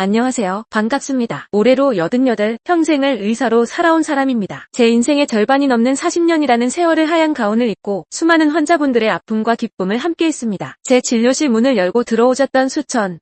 안녕하세요. 반갑습니다. 올해로 88, 평생을 의사로 살아온 사람입니다. 제 인생의 절반이 넘는 40년이라는 세월을 하얀 가운을 입고 수많은 환자분들의 아픔과 기쁨을 함께했습니다. 제 진료실 문을 열고 들어오셨던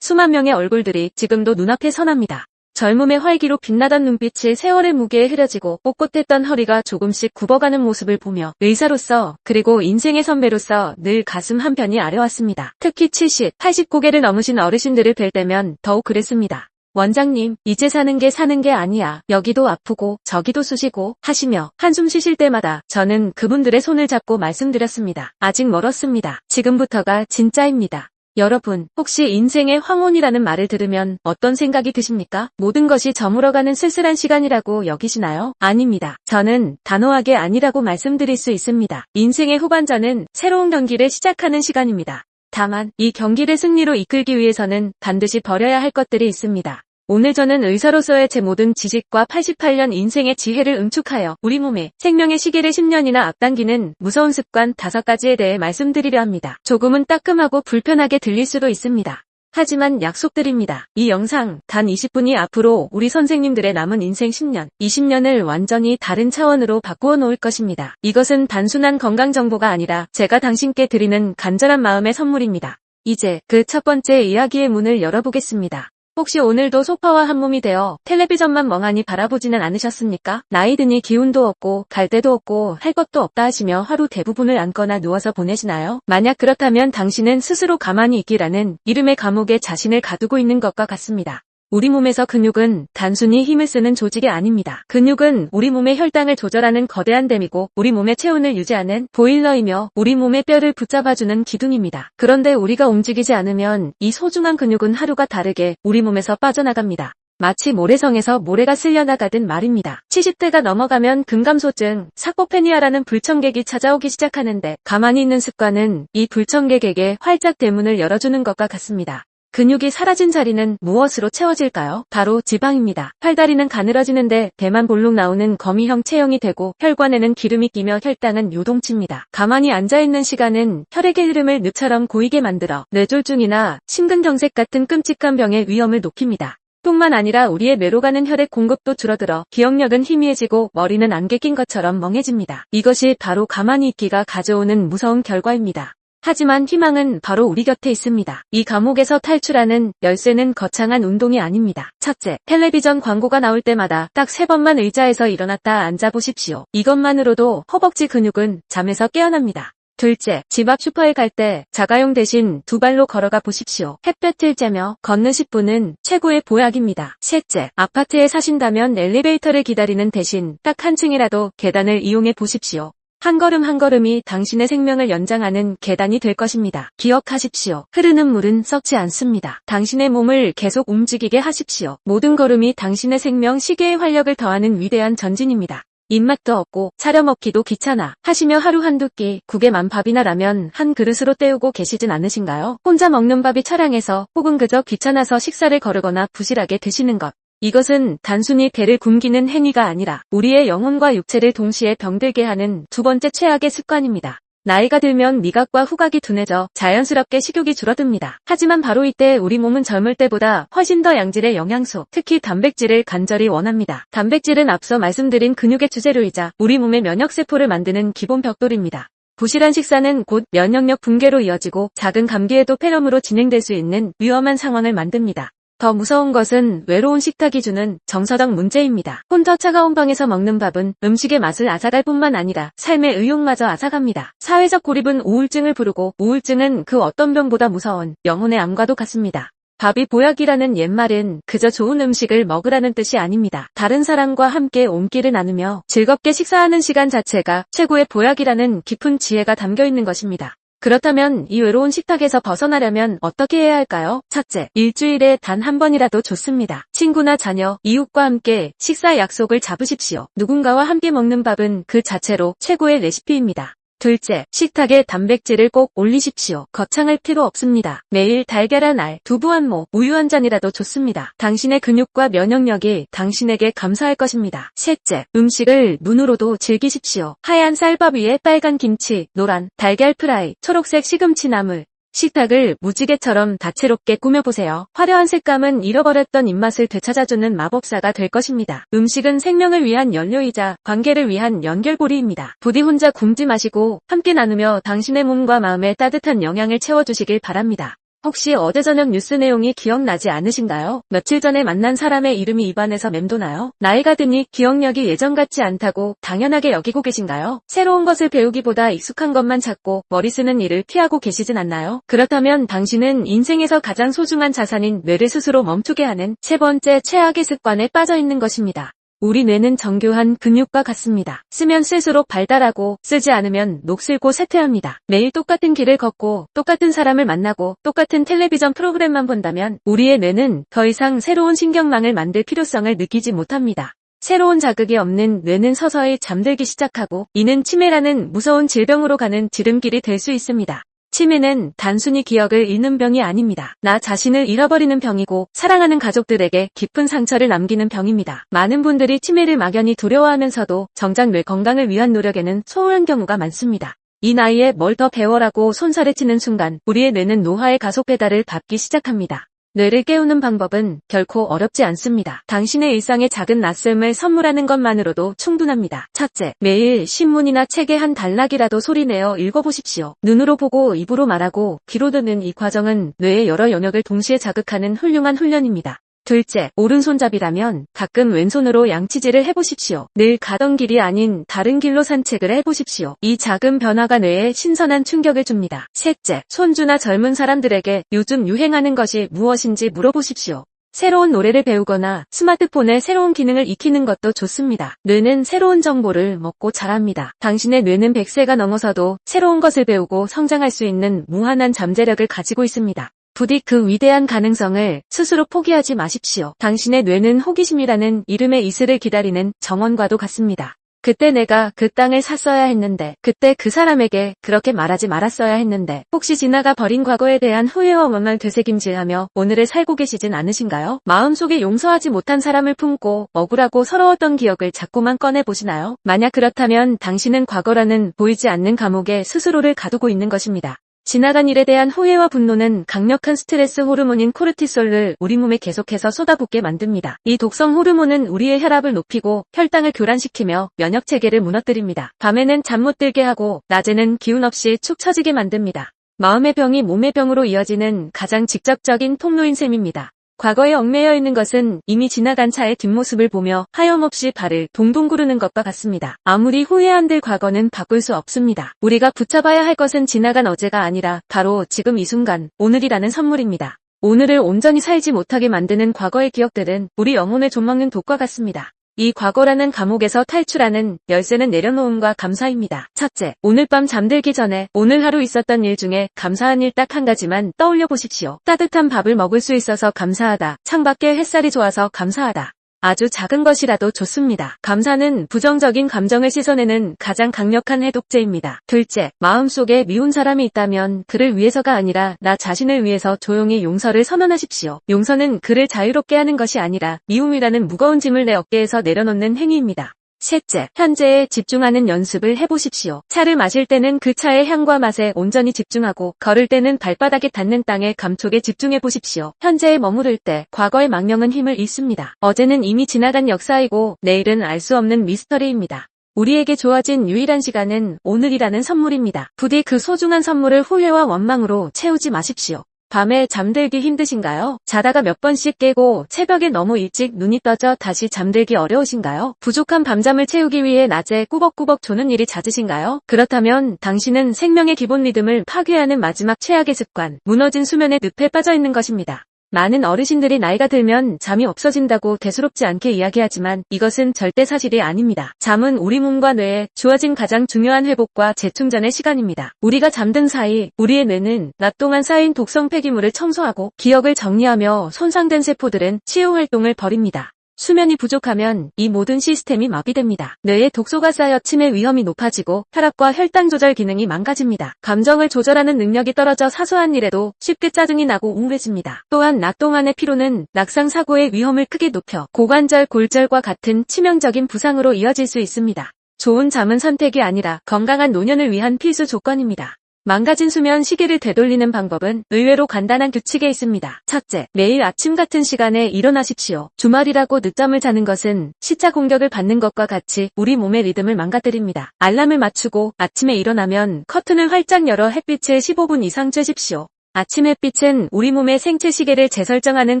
수만 명의 얼굴들이 지금도 눈앞에 선합니다. 젊음의 활기로 빛나던 눈빛이 세월의 무게에 흐려지고 꼿꼿했던 허리가 조금씩 굽어가는 모습을 보며 의사로서 그리고 인생의 선배로서 늘 가슴 한편이 아려왔습니다. 특히 70, 80고개를 넘으신 어르신들을 뵐 때면 더욱 그랬습니다. 원장님, 이제 사는 게 아니야. 여기도 아프고 저기도 쑤시고 하시며 한숨 쉬실 때마다 저는 그분들의 손을 잡고 말씀드렸습니다. 아직 멀었습니다. 지금부터가 진짜입니다. 여러분, 혹시 인생의 황혼이라는 말을 들으면 어떤 생각이 드십니까? 모든 것이 저물어가는 쓸쓸한 시간이라고 여기시나요? 아닙니다. 저는 단호하게 아니라고 말씀드릴 수 있습니다. 인생의 후반전은 새로운 경기를 시작하는 시간입니다. 다만 이 경기를 승리로 이끌기 위해서는 반드시 버려야 할 것들이 있습니다. 오늘 저는 의사로서의 제 모든 지식과 88년 인생의 지혜를 응축하여 우리 몸의 생명의 시계를 10년이나 앞당기는 무서운 습관 5가지에 대해 말씀드리려 합니다. 조금은 따끔하고 불편하게 들릴 수도 있습니다. 하지만 약속드립니다. 이 영상 단 20분이 앞으로 우리 선생님들의 남은 인생 10년, 20년을 완전히 다른 차원으로 바꾸어 놓을 것입니다. 이것은 단순한 건강 정보가 아니라 제가 당신께 드리는 간절한 마음의 선물입니다. 이제 그 첫 번째 이야기의 문을 열어보겠습니다. 혹시 오늘도 소파와 한몸이 되어 텔레비전만 멍하니 바라보지는 않으셨습니까? 나이 드니 기운도 없고 갈 데도 없고 할 것도 없다 하시며 하루 대부분을 앉거나 누워서 보내시나요? 만약 그렇다면 당신은 스스로 가만히 있기라는 이름의 감옥에 자신을 가두고 있는 것과 같습니다. 우리 몸에서 근육은 단순히 힘을 쓰는 조직이 아닙니다. 근육은 우리 몸의 혈당을 조절하는 거대한 댐이고 우리 몸의 체온을 유지하는 보일러이며 우리 몸의 뼈를 붙잡아주는 기둥입니다. 그런데 우리가 움직이지 않으면 이 소중한 근육은 하루가 다르게 우리 몸에서 빠져나갑니다. 마치 모래성에서 모래가 쓸려나가듯 말입니다. 70대가 넘어가면 근감소증, 사코페니아라는 불청객이 찾아오기 시작하는데 가만히 있는 습관은 이 불청객에게 활짝 대문을 열어주는 것과 같습니다. 근육이 사라진 자리는 무엇으로 채워질까요? 바로 지방입니다. 팔다리는 가늘어지는데 배만 볼록 나오는 거미형 체형이 되고 혈관에는 기름이 끼며 혈당은 요동칩니다. 가만히 앉아있는 시간은 혈액의 흐름을 늪처럼 고이게 만들어 뇌졸중이나 심근경색 같은 끔찍한 병의 위험을 높입니다. 뿐만 아니라 우리의 뇌로 가는 혈액 공급도 줄어들어 기억력은 희미해지고 머리는 안개 낀 것처럼 멍해집니다. 이것이 바로 가만히 있기가 가져오는 무서운 결과입니다. 하지만 희망은 바로 우리 곁에 있습니다. 이 감옥에서 탈출하는 열쇠는 거창한 운동이 아닙니다. 첫째, 텔레비전 광고가 나올 때마다 딱 3번만 의자에서 일어났다 앉아보십시오. 이것만으로도 허벅지 근육은 잠에서 깨어납니다. 둘째, 집 앞 슈퍼에 갈 때 자가용 대신 2발로 걸어가 보십시오. 햇볕을 쬐며 걷는 10분은 최고의 보약입니다. 셋째, 아파트에 사신다면 엘리베이터를 기다리는 대신 딱 한 층이라도 계단을 이용해 보십시오. 한 걸음 한 걸음이 당신의 생명을 연장하는 계단이 될 것입니다. 기억하십시오. 흐르는 물은 썩지 않습니다. 당신의 몸을 계속 움직이게 하십시오. 모든 걸음이 당신의 생명 시계의 활력을 더하는 위대한 전진입니다. 입맛도 없고 차려 먹기도 귀찮아 하시며 하루 한두 끼 국에 만밥이나 라면 한 그릇으로 때우고 계시진 않으신가요? 혼자 먹는 밥이 처량해서 혹은 그저 귀찮아서 식사를 거르거나 부실하게 드시는 것. 이것은 단순히 배를 굶기는 행위가 아니라 우리의 영혼과 육체를 동시에 병들게 하는 두 번째 최악의 습관입니다. 나이가 들면 미각과 후각이 둔해져 자연스럽게 식욕이 줄어듭니다. 하지만 바로 이때 우리 몸은 젊을 때보다 훨씬 더 양질의 영양소, 특히 단백질을 간절히 원합니다. 단백질은 앞서 말씀드린 근육의 주재료이자 우리 몸의 면역세포를 만드는 기본 벽돌입니다. 부실한 식사는 곧 면역력 붕괴로 이어지고 작은 감기에도 폐렴으로 진행될 수 있는 위험한 상황을 만듭니다. 더 무서운 것은 외로운 식탁이 주는 정서적 문제입니다. 혼자 차가운 방에서 먹는 밥은 음식의 맛을 앗아갈 뿐만 아니라 삶의 의욕마저 앗아갑니다. 사회적 고립은 우울증을 부르고 우울증은 그 어떤 병보다 무서운 영혼의 암과도 같습니다. 밥이 보약이라는 옛말은 그저 좋은 음식을 먹으라는 뜻이 아닙니다. 다른 사람과 함께 온기를 나누며 즐겁게 식사하는 시간 자체가 최고의 보약이라는 깊은 지혜가 담겨 있는 것입니다. 그렇다면 이 외로운 식탁에서 벗어나려면 어떻게 해야 할까요? 첫째, 일주일에 단 한 번이라도 좋습니다. 친구나 자녀, 이웃과 함께 식사 약속을 잡으십시오. 누군가와 함께 먹는 밥은 그 자체로 최고의 레시피입니다. 둘째, 식탁에 단백질을 꼭 올리십시오. 거창할 필요 없습니다. 매일 달걀 한 알, 두부 한 모, 우유 한 잔이라도 좋습니다. 당신의 근육과 면역력이 당신에게 감사할 것입니다. 셋째, 음식을 눈으로도 즐기십시오. 하얀 쌀밥 위에 빨간 김치, 노란 달걀 프라이, 초록색 시금치 나물, 식탁을 무지개처럼 다채롭게 꾸며보세요. 화려한 색감은 잃어버렸던 입맛을 되찾아주는 마법사가 될 것입니다. 음식은 생명을 위한 연료이자 관계를 위한 연결고리입니다. 부디 혼자 굶지 마시고 함께 나누며 당신의 몸과 마음에 따뜻한 영양을 채워주시길 바랍니다. 혹시 어제 저녁 뉴스 내용이 기억나지 않으신가요? 며칠 전에 만난 사람의 이름이 입안에서 맴도나요? 나이가 드니 기억력이 예전 같지 않다고 당연하게 여기고 계신가요? 새로운 것을 배우기보다 익숙한 것만 찾고 머리 쓰는 일을 피하고 계시진 않나요? 그렇다면 당신은 인생에서 가장 소중한 자산인 뇌를 스스로 멈추게 하는 세 번째 최악의 습관에 빠져 있는 것입니다. 우리 뇌는 정교한 근육과 같습니다. 쓰면 쓸수록 발달하고 쓰지 않으면 녹슬고 쇠퇴합니다. 매일 똑같은 길을 걷고 똑같은 사람을 만나고 똑같은 텔레비전 프로그램만 본다면 우리의 뇌는 더 이상 새로운 신경망을 만들 필요성을 느끼지 못합니다. 새로운 자극이 없는 뇌는 서서히 잠들기 시작하고 이는 치매라는 무서운 질병으로 가는 지름길이 될 수 있습니다. 치매는 단순히 기억을 잃는 병이 아닙니다. 나 자신을 잃어버리는 병이고 사랑하는 가족들에게 깊은 상처를 남기는 병입니다. 많은 분들이 치매를 막연히 두려워하면서도 정작 뇌 건강을 위한 노력에는 소홀한 경우가 많습니다. 이 나이에 뭘 더 배워라고 손살에 치는 순간 우리의 뇌는 노화의 가속 페달을 밟기 시작합니다. 뇌를 깨우는 방법은 결코 어렵지 않습니다. 당신의 일상에 작은 낯섦을 선물하는 것만으로도 충분합니다. 첫째, 매일 신문이나 책의 한 단락이라도 소리내어 읽어보십시오. 눈으로 보고 입으로 말하고 귀로 듣는 이 과정은 뇌의 여러 영역을 동시에 자극하는 훌륭한 훈련입니다. 둘째, 오른손잡이라면 가끔 왼손으로 양치질을 해보십시오. 늘 가던 길이 아닌 다른 길로 산책을 해보십시오. 이 작은 변화가 뇌에 신선한 충격을 줍니다. 셋째, 손주나 젊은 사람들에게 요즘 유행하는 것이 무엇인지 물어보십시오. 새로운 노래를 배우거나 스마트폰의 새로운 기능을 익히는 것도 좋습니다. 뇌는 새로운 정보를 먹고 자랍니다. 당신의 뇌는 100세가 넘어서도 새로운 것을 배우고 성장할 수 있는 무한한 잠재력을 가지고 있습니다. 부디 그 위대한 가능성을 스스로 포기하지 마십시오. 당신의 뇌는 호기심이라는 이름의 이슬을 기다리는 정원과도 같습니다. 그때 내가 그 땅을 샀어야 했는데, 그때 그 사람에게 그렇게 말하지 말았어야 했는데, 혹시 지나가 버린 과거에 대한 후회와 원망을 되새김질하며 오늘을 살고 계시진 않으신가요? 마음속에 용서하지 못한 사람을 품고 억울하고 서러웠던 기억을 자꾸만 꺼내보시나요? 만약 그렇다면 당신은 과거라는 보이지 않는 감옥에 스스로를 가두고 있는 것입니다. 지나간 일에 대한 후회와 분노는 강력한 스트레스 호르몬인 코르티솔을 우리 몸에 계속해서 쏟아붓게 만듭니다. 이 독성 호르몬은 우리의 혈압을 높이고 혈당을 교란시키며 면역 체계를 무너뜨립니다. 밤에는 잠 못 들게 하고 낮에는 기운 없이 축 처지게 만듭니다. 마음의 병이 몸의 병으로 이어지는 가장 직접적인 통로인 셈입니다. 과거에 얽매여 있는 것은 이미 지나간 차의 뒷모습을 보며 하염없이 발을 동동 구르는 것과 같습니다. 아무리 후회한들 과거는 바꿀 수 없습니다. 우리가 붙잡아야 할 것은 지나간 어제가 아니라 바로 지금 이 순간, 오늘이라는 선물입니다. 오늘을 온전히 살지 못하게 만드는 과거의 기억들은 우리 영혼을 좀먹는 독과 같습니다. 이 과거라는 감옥에서 탈출하는 열쇠는 내려놓음과 감사입니다. 첫째, 오늘 밤 잠들기 전에 오늘 하루 있었던 일 중에 감사한 일 딱 한 가지만 떠올려 보십시오. 따뜻한 밥을 먹을 수 있어서 감사하다. 창밖에 햇살이 좋아서 감사하다. 아주 작은 것이라도 좋습니다. 감사는 부정적인 감정을 씻어내는 가장 강력한 해독제입니다. 둘째, 마음속에 미운 사람이 있다면 그를 위해서가 아니라 나 자신을 위해서 조용히 용서를 선언하십시오. 용서는 그를 자유롭게 하는 것이 아니라 미움이라는 무거운 짐을 내 어깨에서 내려놓는 행위입니다. 셋째, 현재에 집중하는 연습을 해보십시오. 차를 마실 때는 그 차의 향과 맛에 온전히 집중하고 걸을 때는 발바닥에 닿는 땅의 감촉에 집중해보십시오. 현재에 머무를 때 과거의 망령은 힘을 잃습니다. 어제는 이미 지나간 역사이고 내일은 알 수 없는 미스터리입니다. 우리에게 주어진 유일한 시간은 오늘이라는 선물입니다. 부디 그 소중한 선물을 후회와 원망으로 채우지 마십시오. 밤에 잠들기 힘드신가요? 자다가 몇 번씩 깨고 새벽에 너무 일찍 눈이 떠져 다시 잠들기 어려우신가요? 부족한 밤잠을 채우기 위해 낮에 꾸벅꾸벅 조는 일이 잦으신가요? 그렇다면 당신은 생명의 기본 리듬을 파괴하는 마지막 최악의 습관, 무너진 수면의 늪에 빠져 있는 것입니다. 많은 어르신들이 나이가 들면 잠이 없어진다고 대수롭지 않게 이야기하지만 이것은 절대 사실이 아닙니다. 잠은 우리 몸과 뇌에 주어진 가장 중요한 회복과 재충전의 시간입니다. 우리가 잠든 사이 우리의 뇌는 낮 동안 쌓인 독성 폐기물을 청소하고 기억을 정리하며 손상된 세포들은 치유 활동을 벌입니다. 수면이 부족하면 이 모든 시스템이 마비됩니다. 뇌에 독소가 쌓여 치매 위험이 높아지고 혈압과 혈당 조절 기능이 망가집니다. 감정을 조절하는 능력이 떨어져 사소한 일에도 쉽게 짜증이 나고 우울해집니다. 또한 낮 동안의 피로는 낙상 사고의 위험을 크게 높여 고관절, 골절과 같은 치명적인 부상으로 이어질 수 있습니다. 좋은 잠은 선택이 아니라 건강한 노년을 위한 필수 조건입니다. 망가진 수면 시계를 되돌리는 방법은 의외로 간단한 규칙에 있습니다. 첫째, 매일 아침 같은 시간에 일어나십시오. 주말이라고 늦잠을 자는 것은 시차 공격을 받는 것과 같이 우리 몸의 리듬을 망가뜨립니다. 알람을 맞추고 아침에 일어나면 커튼을 활짝 열어 햇빛을 15분 이상 쬐십시오. 아침 햇빛은 우리 몸의 생체 시계를 재설정하는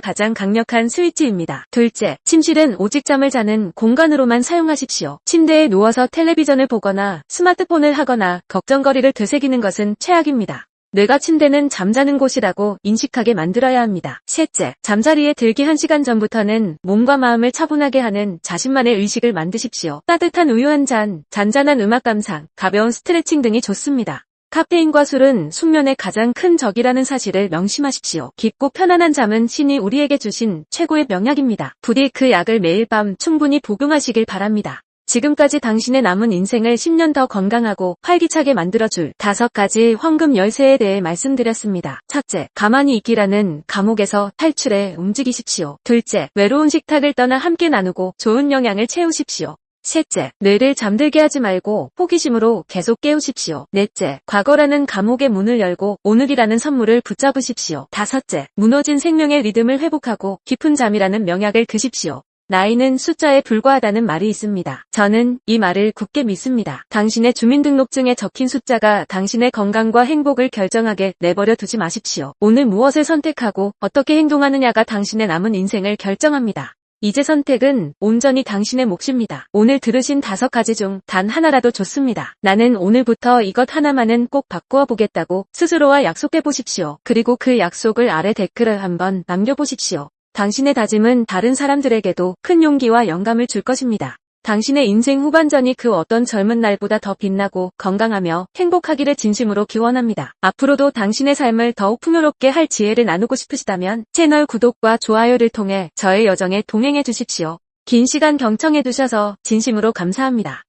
가장 강력한 스위치입니다. 둘째, 침실은 오직 잠을 자는 공간으로만 사용하십시오. 침대에 누워서 텔레비전을 보거나 스마트폰을 하거나 걱정거리를 되새기는 것은 최악입니다. 뇌가 침대는 잠자는 곳이라고 인식하게 만들어야 합니다. 셋째, 잠자리에 들기 1시간 전부터는 몸과 마음을 차분하게 하는 자신만의 의식을 만드십시오. 따뜻한 우유 한 잔, 잔잔한 음악 감상, 가벼운 스트레칭 등이 좋습니다. 카페인과 술은 숙면의 가장 큰 적이라는 사실을 명심하십시오. 깊고 편안한 잠은 신이 우리에게 주신 최고의 명약입니다. 부디 그 약을 매일 밤 충분히 복용하시길 바랍니다. 지금까지 당신의 남은 인생을 10년 더 건강하고 활기차게 만들어줄 5가지 황금 열쇠에 대해 말씀드렸습니다. 첫째, 가만히 있기라는 감옥에서 탈출해 움직이십시오. 둘째, 외로운 식탁을 떠나 함께 나누고 좋은 영양을 채우십시오. 셋째, 뇌를 잠들게 하지 말고 호기심으로 계속 깨우십시오. 넷째, 과거라는 감옥의 문을 열고 오늘이라는 선물을 붙잡으십시오. 다섯째, 무너진 생명의 리듬을 회복하고 깊은 잠이라는 명약을 드십시오. 나이는 숫자에 불과하다는 말이 있습니다. 저는 이 말을 굳게 믿습니다. 당신의 주민등록증에 적힌 숫자가 당신의 건강과 행복을 결정하게 내버려 두지 마십시오. 오늘 무엇을 선택하고 어떻게 행동하느냐가 당신의 남은 인생을 결정합니다. 이제 선택은 온전히 당신의 몫입니다. 오늘 들으신 5가지 중 단 하나라도 좋습니다. 나는 오늘부터 이것 하나만은 꼭 바꾸어 보겠다고 스스로와 약속해 보십시오. 그리고 그 약속을 아래 댓글을 한번 남겨보십시오. 당신의 다짐은 다른 사람들에게도 큰 용기와 영감을 줄 것입니다. 당신의 인생 후반전이 그 어떤 젊은 날보다 더 빛나고 건강하며 행복하기를 진심으로 기원합니다. 앞으로도 당신의 삶을 더욱 풍요롭게 할 지혜를 나누고 싶으시다면 채널 구독과 좋아요를 통해 저의 여정에 동행해 주십시오. 긴 시간 경청해 주셔서 진심으로 감사합니다.